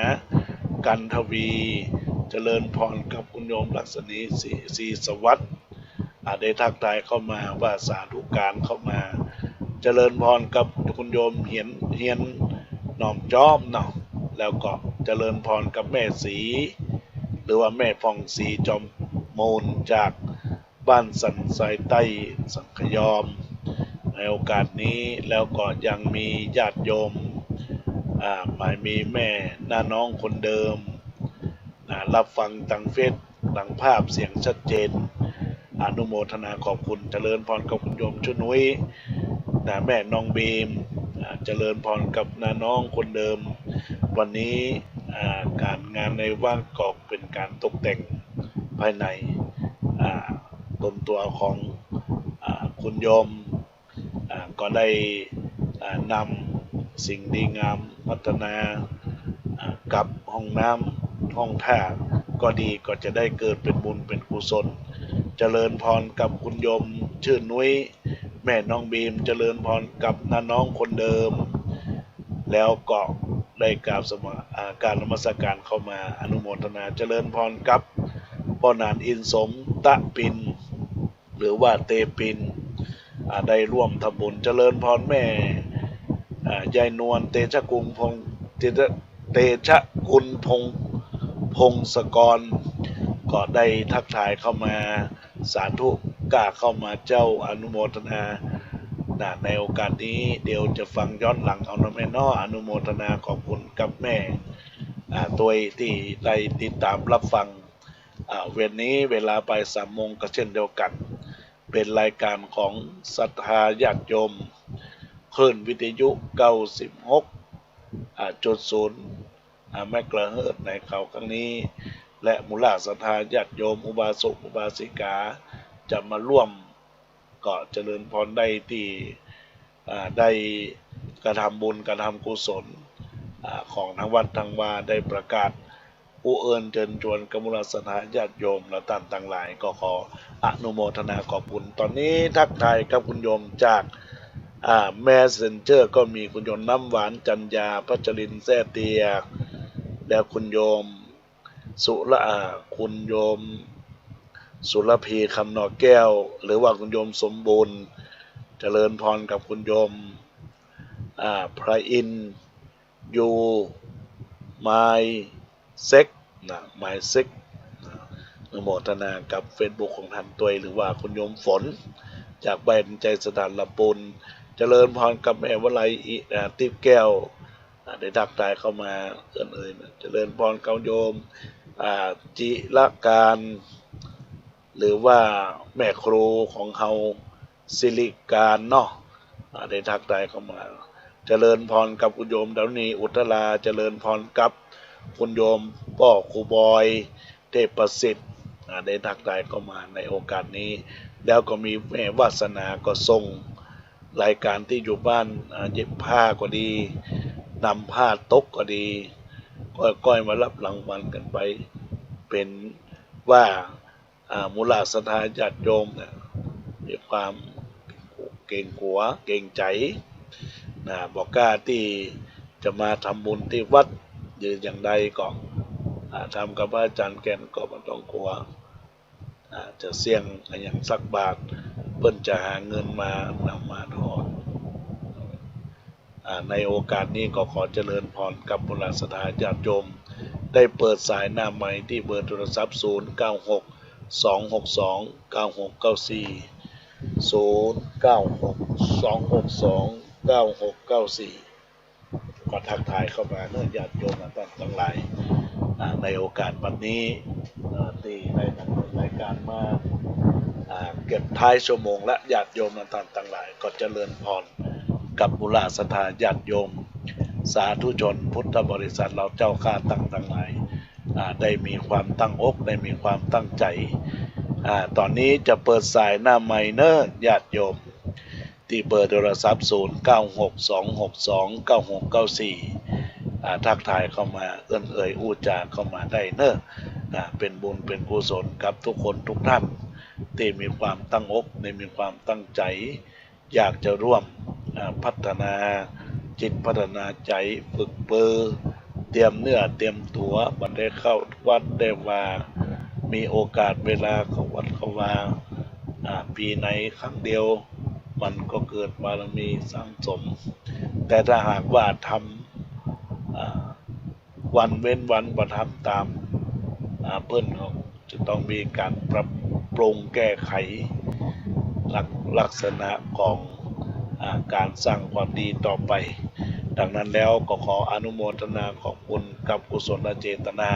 กันทวีเจริญพรกับคุณโยมลักษณีศรีสวัสดิ์ได้ทักทายเข้ามาว่าสาธุการเข้ามาเจริญพรกับคุณโยมเฮียนหน่อมจอมเนาะแล้วก็เจริญพรกับแม่สีหรือว่าแม่ฟองสีจอมมูลจาก บ้านสันทรายใต้สังขยอมในโอกาสนี้แล้วก็ยังมีญาติโยมหมายมีแม่น้าน้องคนเดิมรับฟังทางเฟซหลังภาพเสียงชัดเจนอนุโมทนาขอบคุณเจริญพรกับคุณโยมชุนุ้ยแม่น้องบีมเจริญพรกับน้าน้องคนเดิมวันนี้การงานในว่างกอกเป็นการตกแต่งภายในตนตัวของคุณโยมก็ได้นำสิ่งดีงามพัฒนากับห้องน้ำห้องท่าก็ดีก็จะได้เกิดเป็นบุญเป็นกุศลเจริญพรกับคุณโยมชื่อนุ้ยแม่น้องบีมเจริญพรกับน้าน้องคนเดิมแล้วก็ได้กราบสมาการนมัสการเข้ามาอนุโมทนาเจริญพรกับพ่อนานอินสมตะปินหรือว่าเตปินได้ร่วมทำบุญเจริญพรแม่ยายนวลเตชะกุลพงเตชะกุลพงศกรก็ได้ทักทายเข้ามาสาธุกล้าเข้ามาเจ้าอนุโมทนาในโอกาสนี้เดี๋ยวจะฟังย้อนหลังเอานะแม่น้ออนุโมทนาขอบคุณกับแม่ตัวที่ได้ติดตามรับฟังเวันนี้เวลาไป3 โมงก็เช่นเดียวกันเป็นรายการของศรัทธาญาติโยมคลื่นวิทยุ96.0แมกะเฮิรตซ์ในข่าวครั้งนี้และมูลศรัทธาญาติโยมอุบาสกอุบาสิกาจะมาร่วมก็เจริญพรได้ที่ได้กระทำบุญกระทำกุศลของทางวัดทางวาได้ประกาศผู้เอิญเชิญชวนกมุลศรัทธาญาติโยมและท่านต่างหลายก็ขออนุโมทนาขอบคุณตอนนี้ทักทายกับคุณโยมจากแมสเซนเจอร์ก็มีคุณโยมน้ำหวานจันยาพัชรินแซ่เตียแล้วคุณโยมคุณโยมสุรพีคำนอแก้วหรือว่าคุณโยมสมบูรณ์เจริญพรกับคุณโยมพระอินยูไมเซ็กไมเซ็กอนุโมทนากับ Facebook ของท่านตัวหรือว่าคุณโยมฝนจากบ้านใจสถานละปุนเจริญพรกับแม่วลัยทิพย์แก้วได้ทักทายเข้ามาเอ่ยเจริญพรกับโยมจิรการหรือว่าแม่ครูของเฮาสิริการเนาะได้ทักทายเข้ามาเจริญพรกับคุณโยมดาวนีอุตราเจริญพรกับคุณโยมป้อครูบอยเทพประสิทธิ์ได้ทักทายเข้ามาในโอกาสนี้แล้วก็มีแม่วาสนาก็ส่งรายการที่อยู่บ้านเย็บผ้าก็ดีนำผ้าตกก็ดีก้อยมารับรางวัลกันไปเป็นว่ามูลศรัทธาญาติโยมเนี่ยมีความเก่งหัวเก่งใจบอกกล้าที่จะมาทำบุญที่วัดหรืออย่างใดก็ทำกับพระอาจารย์แก่นก็ไม่ต้องกลัวจะเสี่ยงอย่างสักบาทเพิ่นจะหาเงินมานำมาทอดในโอกาสนี้ก็ขอเจริญพรกับมูลศรัทธาญาติโยมได้เปิดสายหน้าใหม่ที่เบอร์โทรศัพท์0962629694ก็ทักทายเข้ามาเนื่องญาติโยมท่านทั้งหลายในโอกาสวันนี้ที่ได้ดำเนินรายการมาเก็บท้ายชั่วโมงและญาติโยมท่านทั้งหลายก็เจริญพรกับบุรศรัทธาญาติโยมสาธุชนพุทธบริษัทเราเจ้าข้าทั้งหลายได้มีความตั้งอกได้มีความตั้งใจตอนนี้จะเปิดสายหน้าไมค์เนอร์ญาติโยมที่เบอร์โทรศัพท์0962629694ทักทายเข้ามาเอ่ยอู้จาเข้ามาได้เนอะเป็นบุญเป็นกุศลกับทุกคนทุกท่านที่มีความตั้งอกในมีความตั้งใจอยากจะร่วมพัฒนาจิตพัฒนาใจฝึกเปอเตรียมเนื้อเตรียมตัวบันได้เข้าวัดได้ว่ามีโอกาสเวลาเข้าวัดเข้าว่าปีไหนครั้งเดียวมันก็เกิดบารมีสังสมแต่ถ้าหากว่าทำวันเว้นวันประทับตามเพิ่นจะต้องมีการปรับ ปรุงแก้ไขลักษณะของการสร้างความดีต่อไปดังนั้นแล้วก็ขออนุโมทนาขอบคุณกับกุศลเจตนา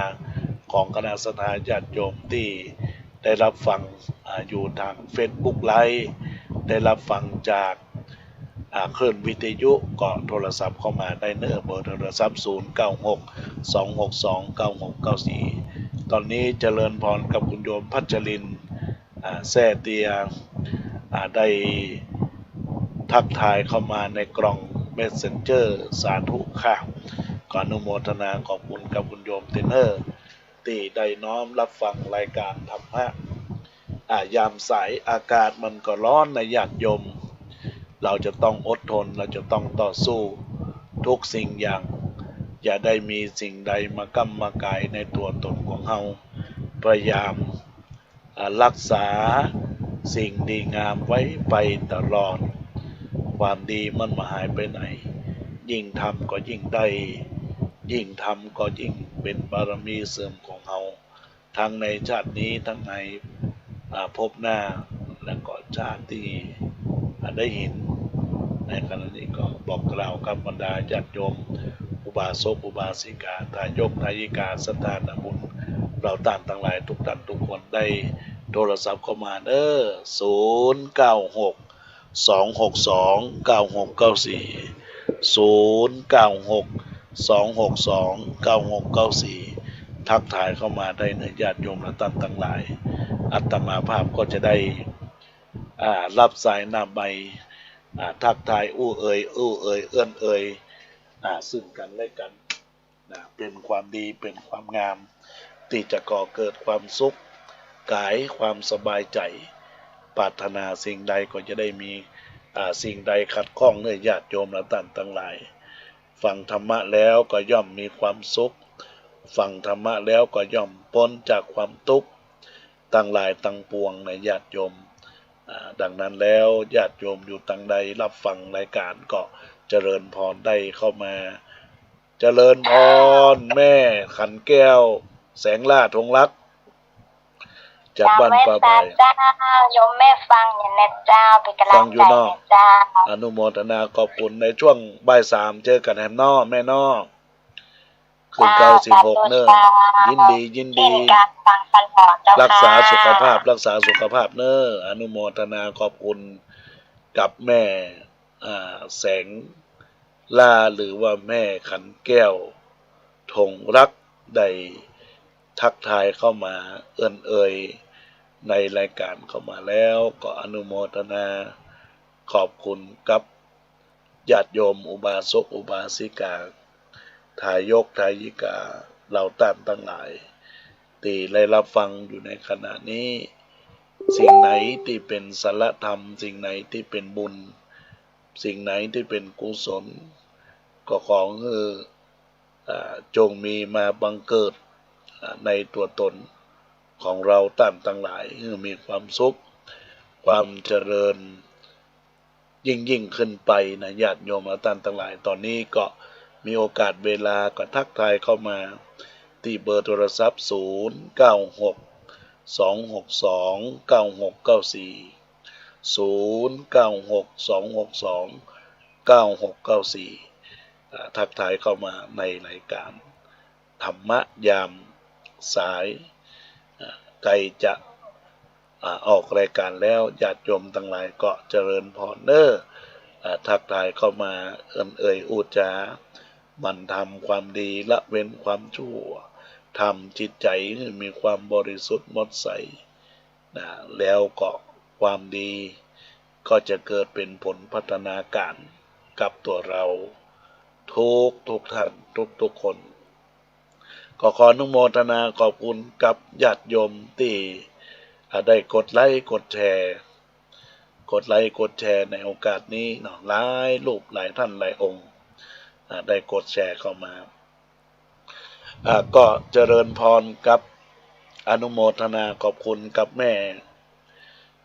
ของคณะสัตยาติโยมที่ได้รับฟังอยู่ทาง Facebook ไลฟ์ได้รับฟังจากคลื่นวิทยุก็โทรศัพท์เข้ามาได้เบอร์โทรศัพท์0962629694ตอนนี้เจริญพรกับคุณโยมพัชรินแซ่เตียได้ทักทายเข้ามาในกล่อง Messenger สาธุค่ะขออนุโมทนาขอบคุณกับคุณโยมเทนเนอร์ที่ได้น้อมรับฟังรายการธรรมะยามสายอากาศมันก็ร้อนในญาติโยมเราจะต้องอดทนเราจะต้องต่อสู้ทุกสิ่งอย่างอย่าได้มีสิ่งใดมากำมากายในตัวตนของเราพยายามรักษาสิ่งดีงามไว้ไปตลอดความดีมันมาหายไปไหนยิ่งทำก็ยิ่งได้ยิ่งทำก็ยิ่งเป็นบารมีเสริมของเราทั้งในชาตินี้ทั้งในภพหน้าและก็ชาติที่ได้เห็นในขณะนี้ก็บอกกล่าวกับบรรดาญาติโยมอุบาสกอุบาสิกาทายกทายิกาสัทธานาบุญเราต่างทั้งหลายทุกท่านทุกคนได้โทรศัพท์เข้ามา096-262-9694 ทักทายเข้ามาได้ในญาติโยมและท่านทั้งหลายอัตมาภาพก็จะได้รับสายหน้าใบทักทายเอื้อนซึ่งกันและกันเป็นความดีเป็นความงามที่จะก่อเกิดความสุขกายความสบายใจปรารถนาสิ่งใดก็จะได้มีสิ่งใดขัดข้องในญาติโยมและท่านทั้งหลายฟังธรรมะแล้วก็ย่อมมีความสุขฟังธรรมะแล้วก็ย่อมพ้นจากความทุกข์ตั้งหลายตั้งปวงในญาติโยมดังนั้นแล้วญาติโยมอยู่ตั้งใดรับฟังรายการก็เจริญพรได้เข้ามาเจริญพรแม่ขันแก้วแสงล่าธงรักจากบ้านป่าใบโยมแม่ฟังอย่างนี้เจ้าเป็นกำลังใจเจ้าอนุโมทนาขอบคุณในช่วงบ่าย 3เจอกันแฮมนอแม่นอคืน96เนิ่นยินดีรักษาสุขภาพเน้ออนุโมทนาขอบคุณกับแม่แสงล่าหรือว่าแม่ขันแก้วธงรักได้ทักทายเข้ามาเอ่ยในรายการเข้ามาแล้วก็อนุโมทนาขอบคุณกับญาติโยมอุบาสกอุบาสิกาทายกทายิกาเราท่านทั้งหลายที่ได้รับฟังอยู่ในขณะนี้สิ่งไหนที่เป็นศีลธรรมสิ่งไหนที่เป็นบุญสิ่งไหนที่เป็นกุศลก็ขอให้จงมีมาบังเกิดในตัวตนของเราท่านทั้งหลายให้มีความสุขความเจริญยิ่งขึ้นไปนะญาติโยมท่านทั้งหลายตอนนี้ก็มีโอกาสเวลาก็ทักทายเข้ามาที่เบอร์โทรศัพท์096-262-9694ทักทายเข้ามาในรายการธรรมะยามสายใกล้จะออกรายการแล้วญาติโยมทั้งหลายก็เจริญพรทักทายเข้ามาเอ่ยอุจามันทำความดีละเว้นความชั่วทำจิตใจให้มีความบริสุทธิ์หมดใสแล้วก็ความดีก็จะเกิดเป็นผลพัฒนาการกับตัวเราทุกท่านทุกคนก็ขออนุโมทนาขอบคุณกับญาติโยมที่ได้กดไลค์กดแชร์ในโอกาสนี้หลายรูปหลายท่านหลายองค์ได้กดแชร์เข้ามาก็เจริญพรกับอนุโมทนาขอบคุณกับแม่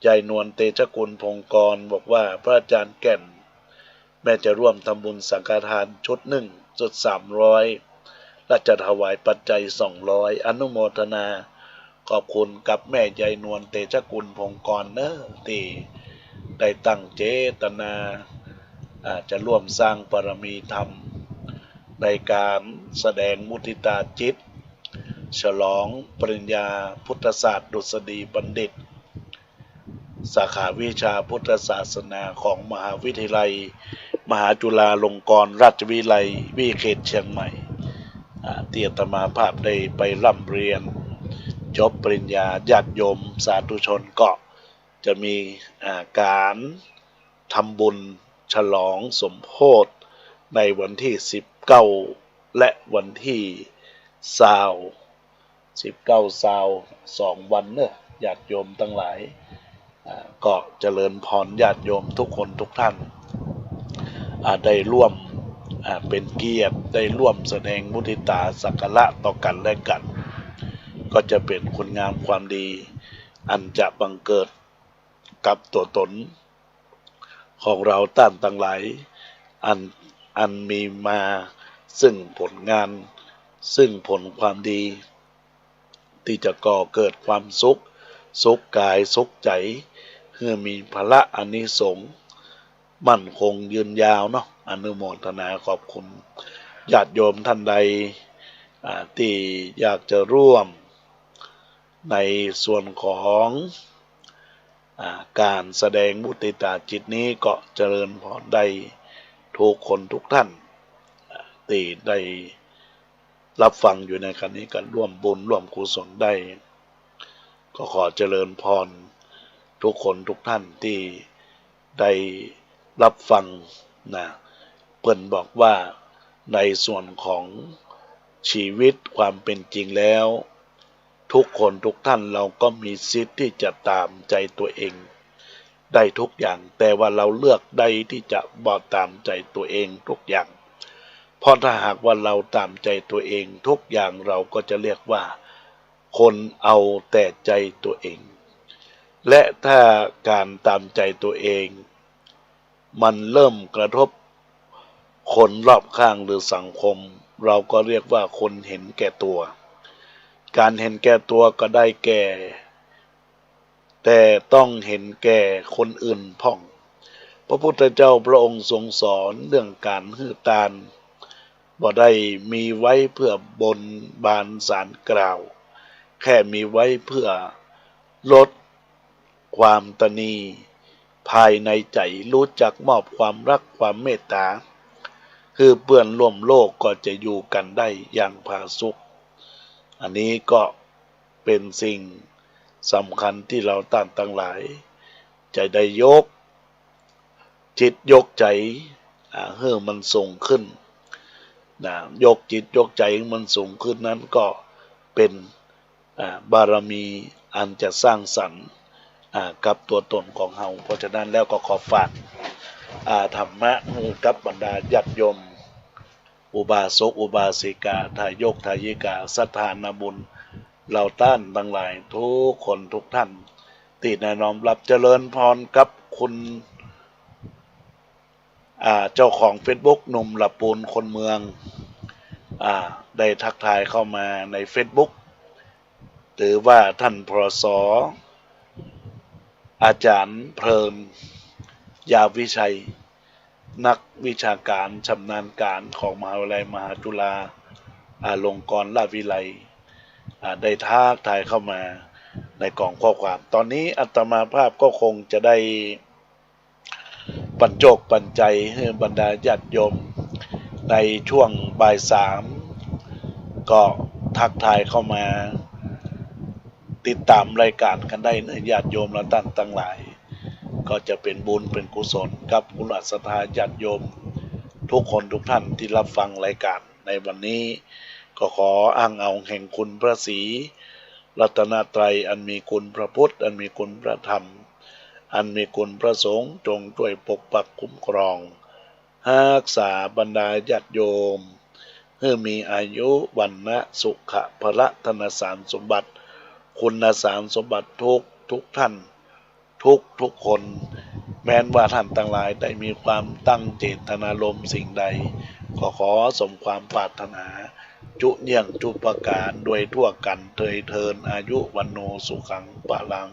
ยายนวลเตชะกุลพงกรบอกว่าพระอาจารย์แก่นแม่จะร่วมทำบุญสังฆทานชุด1.300และจะถวายปัจจัย200อนุโมทนา ขอบคุณกับแม่ยายนวลเตชะกุลพงกรเนอะที่ได้ตั้งเจตนาจะร่วมสร้างบารมีธรรมในการแสดงมุทิตาจิตฉลองปริญญาพุทธศาสตร์ดุษฎีบัณฑิตสาขาวิชาพุทธศาสนาของมหาวิทยาลัยมหาจุฬาลงกรณราชวิทยาลัยวิเขตเชียงใหม่ที่อาตมาภาพได้ไปร่ำเรียนจบปริญญาญาติโยมสาธุชนก็จะมีการทำบุญฉลองสมโภชในวันที่19และวันที่20 2 วันเนอะญาติโยมทั้งหลายก็เจริญพรญาติโยมทุกคนทุกท่านได้ร่วมเป็นเกียรติได้ร่วมแสดงมุทิตาสักการะต่อกันและกันก็จะเป็นคุณงามความดีอันจะบังเกิดกับตัวตนของเราท่านทั้งหลายอันมีมาซึ่งผลงานซึ่งผลความดีที่จะก่อเกิดความสุขกายสุขใจเพื่อมีพละอานิสงส์มั่นคงยืนยาวเนาะอนุโมทนาขอบคุณญาติโยมท่านใดที่อยากจะร่วมในส่วนของการแสดงมุทิตาจิตนี้ก็เจริญพรได้ทุกคนทุกท่านที่ได้รับฟังอยู่ในครั้นี้กันร่วมบุญร่วมกุศลได้ก็ขอเจริญพรทุกคนทุกท่านที่ได้รับฟังนะเพิ่นบอกว่าในส่วนของชีวิตความเป็นจริงแล้วทุกคนทุกท่านเราก็มีสิทธิ์ที่จะตามใจตัวเองได้ทุกอย่างแต่ว่าเราเลือกใดที่จะบ่ตามใจตัวเองทุกอย่างเพราะถ้าหากว่าเราตามใจตัวเองทุกอย่างเราก็จะเรียกว่าคนเอาแต่ใจตัวเองและถ้าการตามใจตัวเองมันเริ่มกระทบคนรอบข้างหรือสังคมเราก็เรียกว่าคนเห็นแก่ตัวการเห็นแก่ตัวก็ได้แก่แต่ต้องเห็นแก่คนอื่นพ่องพระพุทธเจ้าพระองค์ทรงสอนเรื่องการฮือตานบ่ได้มีไว้เพื่อบนบานสารกล่าวแค่มีไว้เพื่อลดความตณีภายในใจรู้จักมอบความรักความเมตตาคือเพื่อนร่วมโลกก็จะอยู่กันได้อย่างผาสุกอันนี้ก็เป็นสิ่งสำคัญที่เราท่านทั้งหลายจะได้ยกจิตยกใจให้มันสูงขึ้นยกจิตยกใจให้มันสูงขึ้นนั้นก็เป็นบารมีอันจะสร้างสรรค์กับตัวตนของเราเพราะฉะนั้นแล้วก็ขอฝากธรรมะให้กับบรรดาญาติโยมอุบาสกอุบาสิกาทายกทายิกาศรัทธานาบุญเราต้านทั้งหลายทุกคนทุกท่านที่แนะน้อมรับเจริญพรกับคุณเจ้าของ Facebook หนุ่มละปูนคนเมืองได้ทักทายเข้ามาใน Facebook หรือว่าท่านพศอาจารย์เพลินยาวิชัยนักวิชาการชำนาญการของมหาวิทยาลัยมหาจุฬาลงกรณราชวิทยาลัยได้ทักทายเข้ามาในกล่องข้อความตอนนี้อาตมาภาพก็คงจะได้ปัญใจให้บรรดาญาติโยมในช่วงบ่าย3ก็ทักทายเข้ามาติดตามรายการกันได้ในญาติโยมและท่านทั้งหลายก็จะเป็นบุญเป็นกุศลกับกุศลศรัทธาญาติโยมทุกคนทุกท่านที่รับฟังรายการในวันนี้ก็ขออ้างเอาแห่งคุณพระศรีรัตนตรัยอันมีคุณพระพุทธอันมีคุณพระธรรมอันมีคุณพระสงฆ์จงช่วยปกปักคุ้มครองรักษาบรรดาญาติโยมให้มีอายุวันนะสุขะพละธนสารสมบัติคุณสารสมบัติทุกท่านทุกคนแม้นว่าท่านทั้งหลายได้มีความตั้งเจตนารมณ์สิ่งใดก็ขอสมความปรารถนา จุเยี่ยงทุกประการโดยทั่วกันเทยเทินอายุวันโนสุขังปะลัง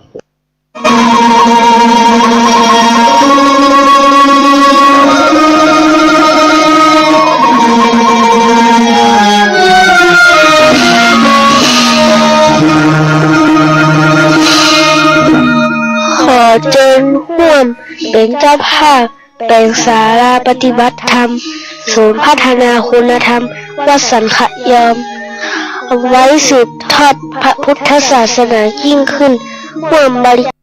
ขอเจิญร่วมเป็นเจ้าภาพเป็นศาลาปฏิบัติธรรมศูนย์พัฒนาคุณธรรมวัดสันขยอมเอาไว้สืบทอดพระพุทธศาสนายิ่งขึ้นร่วมบริ